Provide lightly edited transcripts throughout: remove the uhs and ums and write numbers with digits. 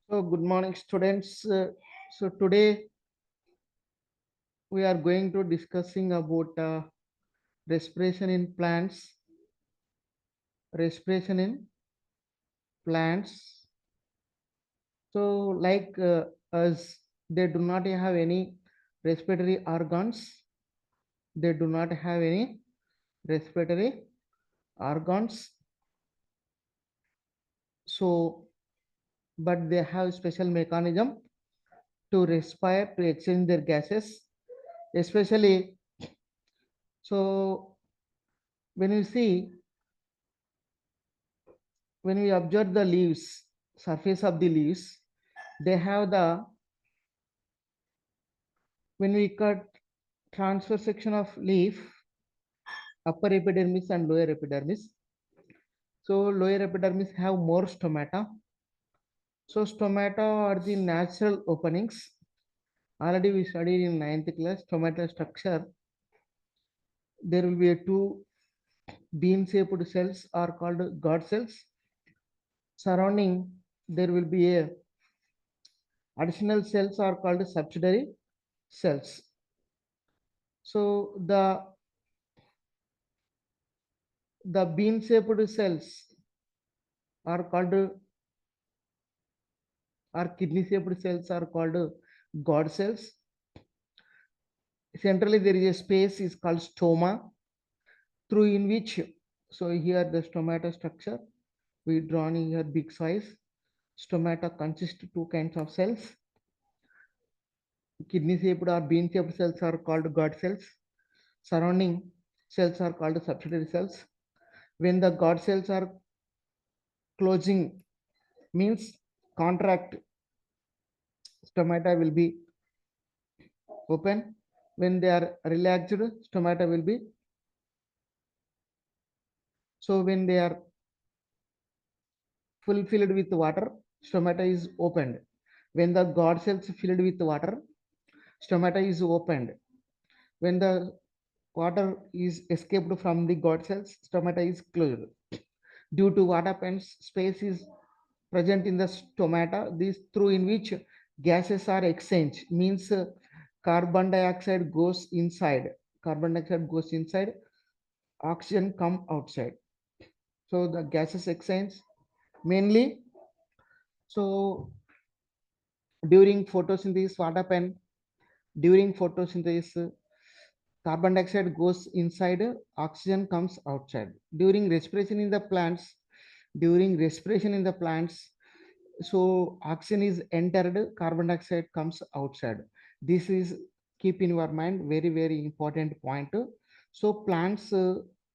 So good morning, students. So today we are going to discussing about respiration in plants. Respiration in plants. So us, they do not have any respiratory organs. They do not have any respiratory organs. So, but they have special mechanism to respire to exchange their gases. Especially, so when you see when we observe the leaves, surface of the leaves, they have the, when we cut transverse section of leaf, upper epidermis and lower epidermis. So lower epidermis have more stomata. So stomata are the natural openings. Already we studied in ninth class stomata structure. There will be a two bean-shaped cells are called God cells. Surrounding there will be a additional cells are called subsidiary cells. So the bean shaped cells are called, or kidney shaped cells are called God cells. Centrally there is a space is called stoma, through in which, so here the stomata structure we drawn in here big size. Stomata consists two kinds of cells. Kidney shaped or bean shaped cells are called God cells. Surrounding cells are called subsidiary cells. When the God cells are closing, means contract, stomata will be open. When they are relaxed, stomata will be, so when they are filled with water, stomata is opened. When the God cells filled with water, stomata is opened. When the water is escaped from the God cells, stomata is closed. Due to what happens, space is present in the stomata, this through in which gases are exchanged, means carbon dioxide goes inside, carbon dioxide goes inside, oxygen come outside. So the gases exchange mainly. So during photosynthesis, what happen? During photosynthesis, carbon dioxide goes inside, oxygen comes outside. During respiration in the plants, during respiration in the plants, so oxygen is entered, carbon dioxide comes outside. This is, keep in your mind, very very important point. So plants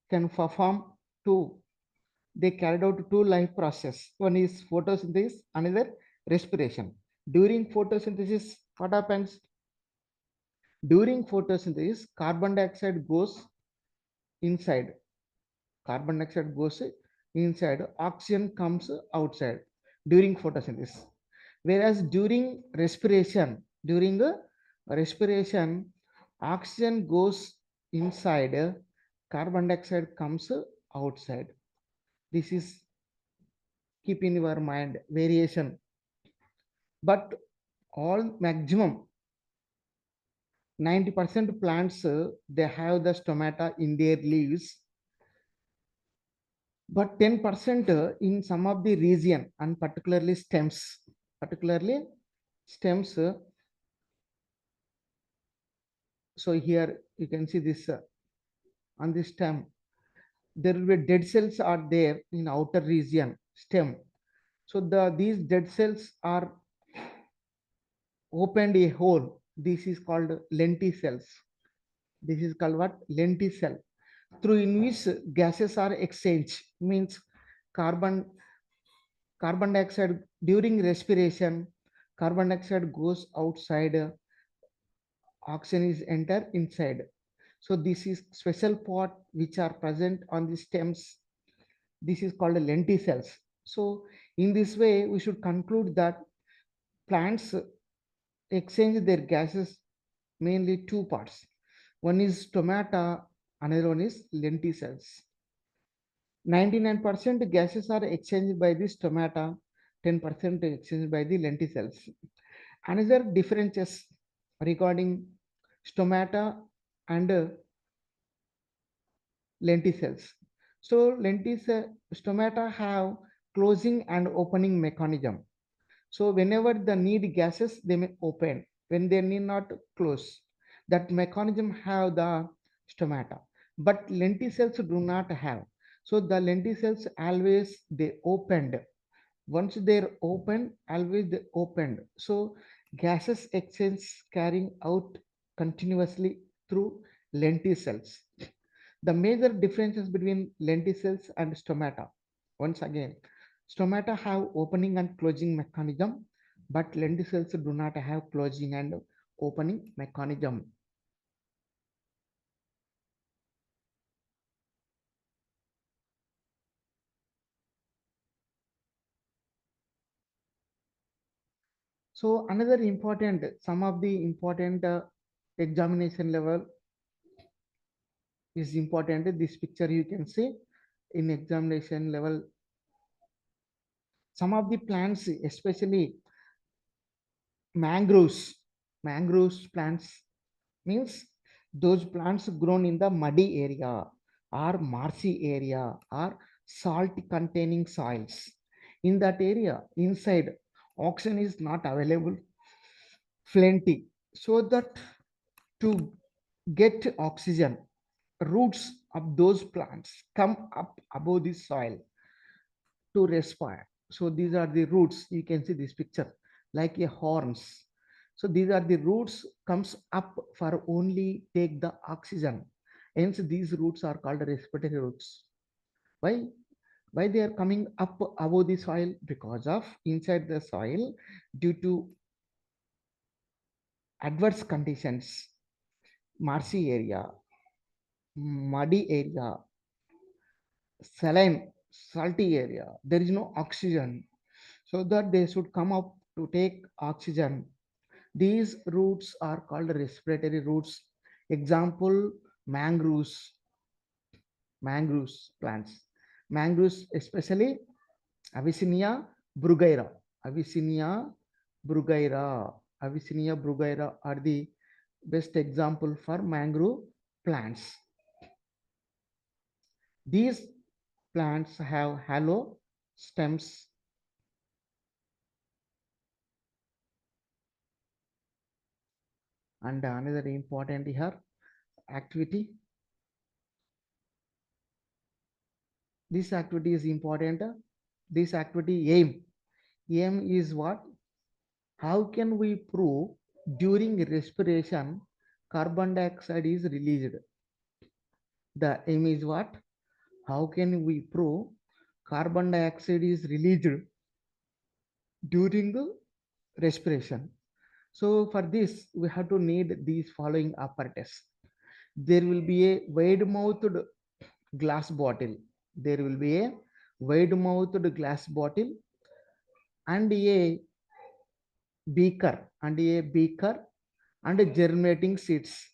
can perform two, they carried out two life process. One is photosynthesis, another respiration. During photosynthesis, what happens? During photosynthesis, carbon dioxide goes inside. Carbon dioxide goes inside, oxygen comes outside during photosynthesis. Whereas during respiration, oxygen goes inside, carbon dioxide comes outside. This is, keep in your mind, variation. But all maximum 90% plants they have the stomata in their leaves, but 10% in some of the region, and particularly stems. So here you can see this on the stem, there will be dead cells are there in outer region stem. So these dead cells are opened a hole. This is called lenticels. This is called what? Lenticel. Through in which gases are exchanged, means carbon carbon dioxide during respiration, carbon dioxide goes outside, oxygen is enter inside. So this is special part which are present on the stems. This is called lenticels. So in this way, we should conclude that plants exchange their gases mainly two parts. One is stomata, another one is lenticels. 99% gases are exchanged by the stomata. 10% exchanged by the lenticels. Another differences regarding stomata and lenticels. So stomata have closing and opening mechanism. So whenever the need gases, they may open. When they need not close, that mechanism have the stomata. But lenticels do not have. So the lenticels always they opened. Once they're open, always they opened. So gases exchange carrying out continuously through lenticels. The major differences between lenticels and stomata. Once again, stomata have opening and closing mechanism, but lenticels do not have closing and opening mechanism. So another important, some of the important examination level is important. This picture you can see in examination level. Some of the plants, especially mangroves, mangroves plants means those plants grown in the muddy area or marshy area or salt containing soils. In that area, inside, oxygen is not available plenty. So that to get oxygen, roots of those plants come up above the soil to respire. So these are the roots. You can see this picture like a horns. So these are the roots comes up for only take the oxygen. Hence these roots are called respiratory roots. Why? Why they are coming up above the soil? Because of inside the soil due to adverse conditions, marshy area, muddy area, saline, salty area. There is no oxygen. So that they should come up to take oxygen. These roots are called respiratory roots. Example, mangroves, mangroves plants. Mangroves, especially Avicennia bruguiera. Avicennia bruguiera. Avicennia bruguiera are the best example for mangrove plants. These plants have hollow stems and another important here activity. This activity is important. This activity aim is what? How can we prove during respiration carbon dioxide is released? The aim is what? How can we prove carbon dioxide is released during the respiration? So for this, we have to need these following apparatus. There will be a wide-mouthed glass bottle. There will be a wide-mouthed glass bottle and a beaker and germinating seeds.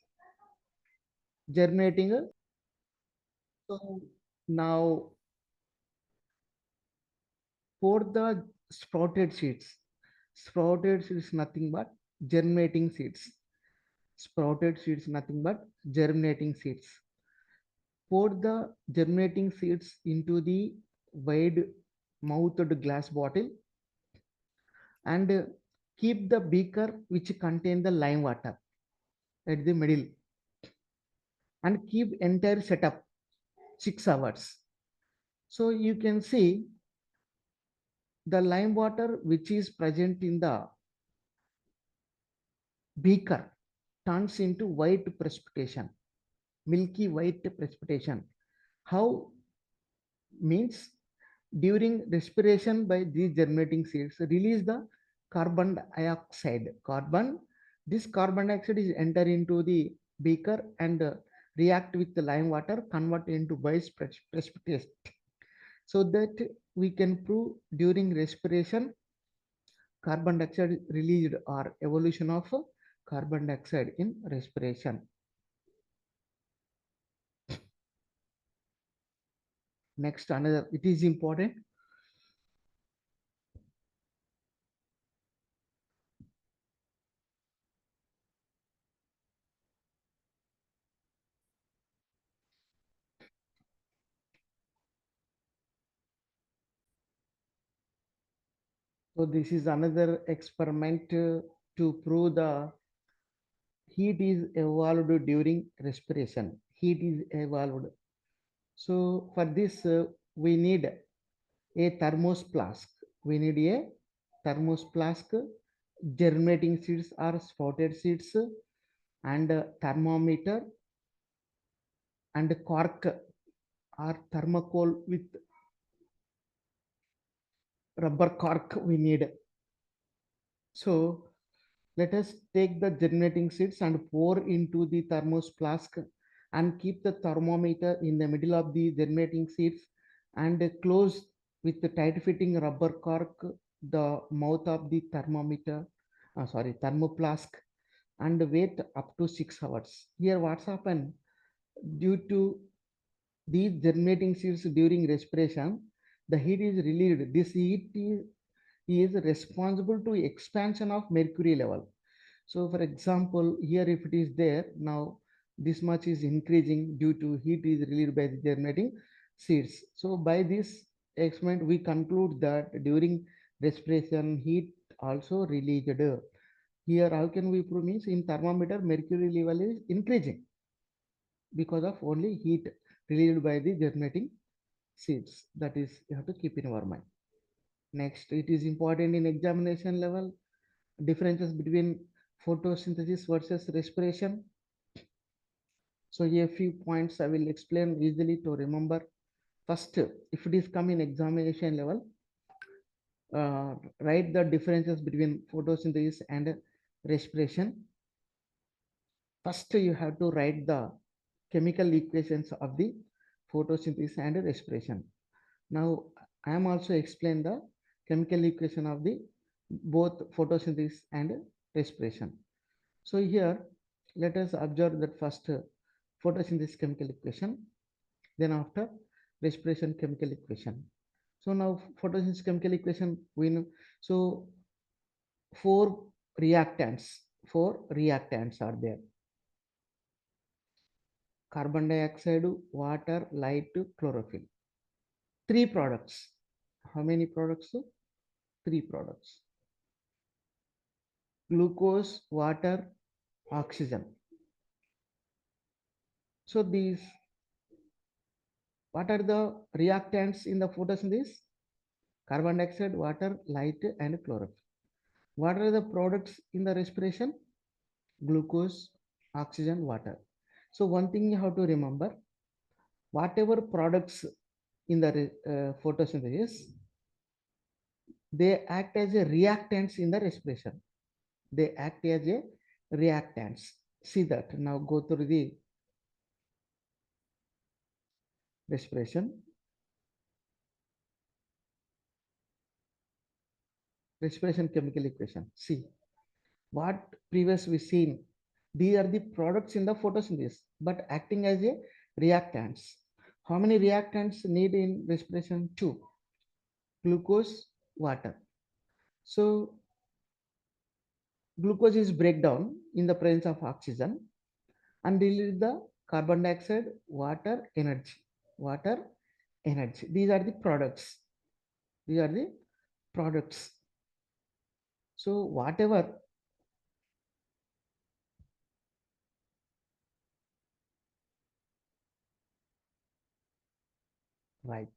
Germinating. So now for the sprouted seeds. Sprouted seeds nothing but germinating seeds. Sprouted seeds nothing but germinating seeds. Pour the germinating seeds into the wide mouthed glass bottle and keep the beaker which contain the lime water at the middle and keep entire setup 6 hours. So you can see the lime water which is present in the beaker turns into white precipitation, milky white precipitation. How means during respiration by these germinating seeds release the carbon dioxide. This carbon dioxide is enter into the beaker and react with the lime water, convert into white precipitation. So that we can prove during respiration carbon dioxide released or evolution of carbon dioxide in respiration. Next, another, it is important. So this is another experiment to prove the heat is evolved during respiration. Heat is evolved. So for this, we need a thermos flask. We need a thermos flask, germinating seeds or sprouted seeds, and thermometer and cork or thermocol with rubber cork we need. So let us take the germinating seeds and pour into the thermos flask and keep the thermometer in the middle of the germinating seeds and close with the tight fitting rubber cork the mouth of the thermoflask and wait up to 6 hours. Here what's happened due to these germinating seeds during respiration, the heat is released. This heat is responsible to expansion of mercury level. So for example, here if it is there, now this much is increasing due to heat is released by the germinating seeds. So by this experiment, we conclude that during respiration, heat also released. Here, how can we prove means in thermometer, mercury level is increasing because of only heat released by the germinating seeds. That is, you have to keep in our mind. Next, it is important in examination level differences between photosynthesis versus respiration. So a few points I will explain easily to remember. First, if it is come in examination level, write the differences between photosynthesis and respiration. First, you have to write the chemical equations of the photosynthesis and respiration. Now, I am also explain the chemical equation of the both photosynthesis and respiration. So here, let us observe that first photosynthesis chemical equation, then after respiration chemical equation. So now photosynthesis chemical equation we know. So four four reactants are there: carbon dioxide, water, light, chlorophyll. Three products. How many products? Three products: glucose, water, oxygen. So these, what are the reactants in the photosynthesis? Carbon dioxide, water, light, and chlorophyll. What are the products in the respiration? Glucose, oxygen, water. So one thing you have to remember, whatever products in the photosynthesis, they act as a reactants in the respiration. They act as a reactants. See that. Now go through the respiration. Respiration chemical equation. See what previous we seen. These are the products in the photosynthesis, but acting as a reactants. How many reactants need in respiration? Two: glucose, water. So glucose is breakdown in the presence of oxygen and release the carbon dioxide, water, energy. Water, energy. These are the products. These are the products. So whatever, right.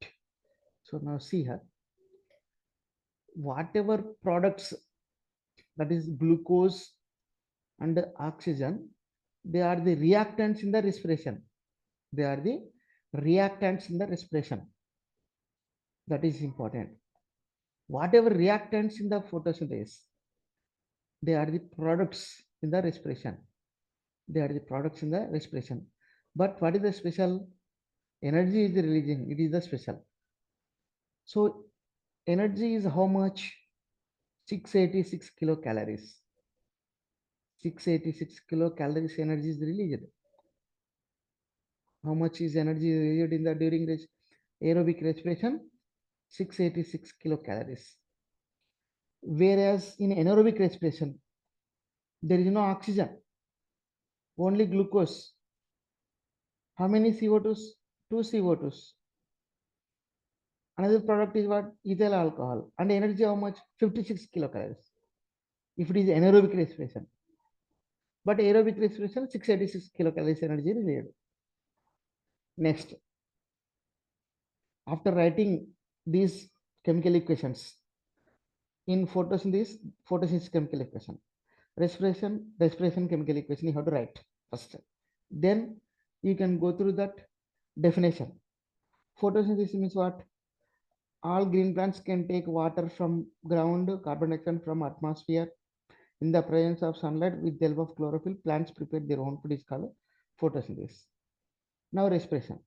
So now see here, whatever products, that is glucose and oxygen, they are the reactants in the respiration. They are the reactants in the respiration. That is important. Whatever reactants in the photosynthesis, they are the products in the respiration. They are the products in the respiration. But what is the special? Energy is the releasing. It is the special. So energy is how much? 686 kilocalories. 686 kilocalories energy is released. How much is energy released in the during aerobic respiration? 686 kilocalories. Whereas in anaerobic respiration, there is no oxygen, only glucose. How many CO2s? Two CO2s. Another product is what? Ethyl alcohol. And energy how much? 56 kilocalories. If it is anaerobic respiration. But aerobic respiration, 686 kilocalories energy needed. Next, after writing these chemical equations in photosynthesis chemical equation, respiration chemical equation you have to write first. Then you can go through that definition. Photosynthesis means what? All green plants can take water from ground, carbon dioxide from atmosphere. In the presence of sunlight with the help of chlorophyll, plants prepare their own food is called photosynthesis. Now respiration.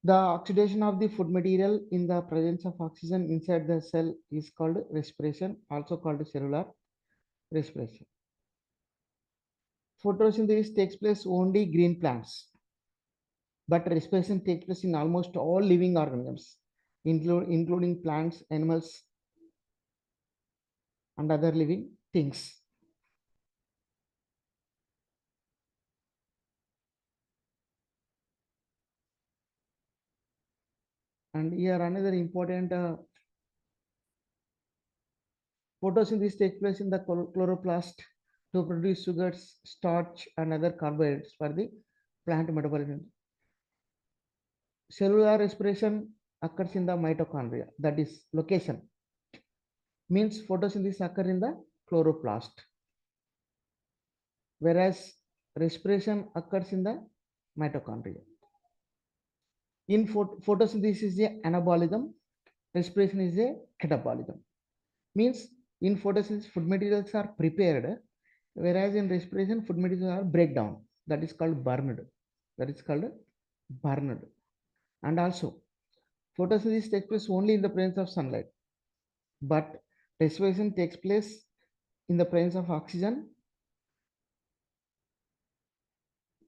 The oxidation of the food material in the presence of oxygen inside the cell is called respiration, also called cellular respiration. Photosynthesis takes place only green plants, but respiration takes place in almost all living organisms, including plants, animals, and other living things. And here another important photosynthesis takes place in the chloroplast to produce sugars, starch, and other carbohydrates for the plant metabolism. Cellular respiration occurs in the mitochondria. That is location. Means photosynthesis occurs in the chloroplast. Whereas respiration occurs in the mitochondria. In photosynthesis is a anabolism, respiration is a catabolism. Means in photosynthesis food materials are prepared, whereas in respiration food materials are breakdown. That is called burned. That is called burned. And also photosynthesis takes place only in the presence of sunlight, but respiration takes place in the presence of oxygen.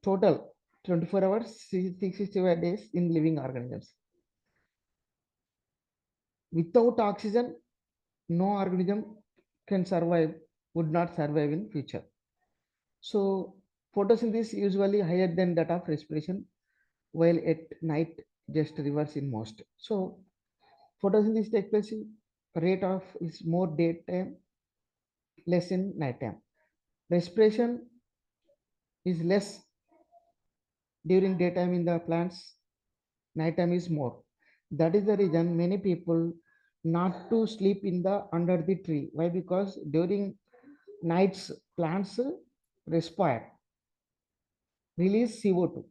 Total 24 hours, 365 days in living organisms. Without oxygen, no organism can survive, would not survive in future. So photosynthesis usually higher than that of respiration, while at night just reverse in most. So photosynthesis takes place rate of is more daytime, less in nighttime. Respiration is less during daytime in the plants, nighttime is more. That is the reason many people not to sleep in the under the tree. Why? Because during nights plants respire, release CO2.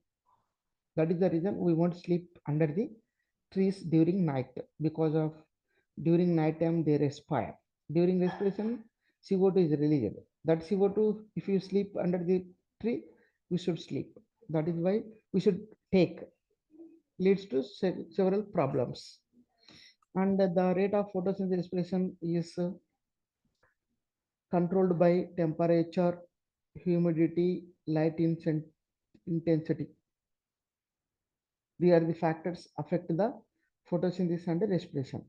That is the reason we won't sleep under the trees during night, because of during night time they respire. During respiration, CO2 is released. That CO2, if you sleep under the tree, we should sleep. That is why we should take. Leads to several problems. And the rate of photosynthesis respiration is controlled by temperature, humidity, light intensity. These are the factors affect the photosynthesis and respiration.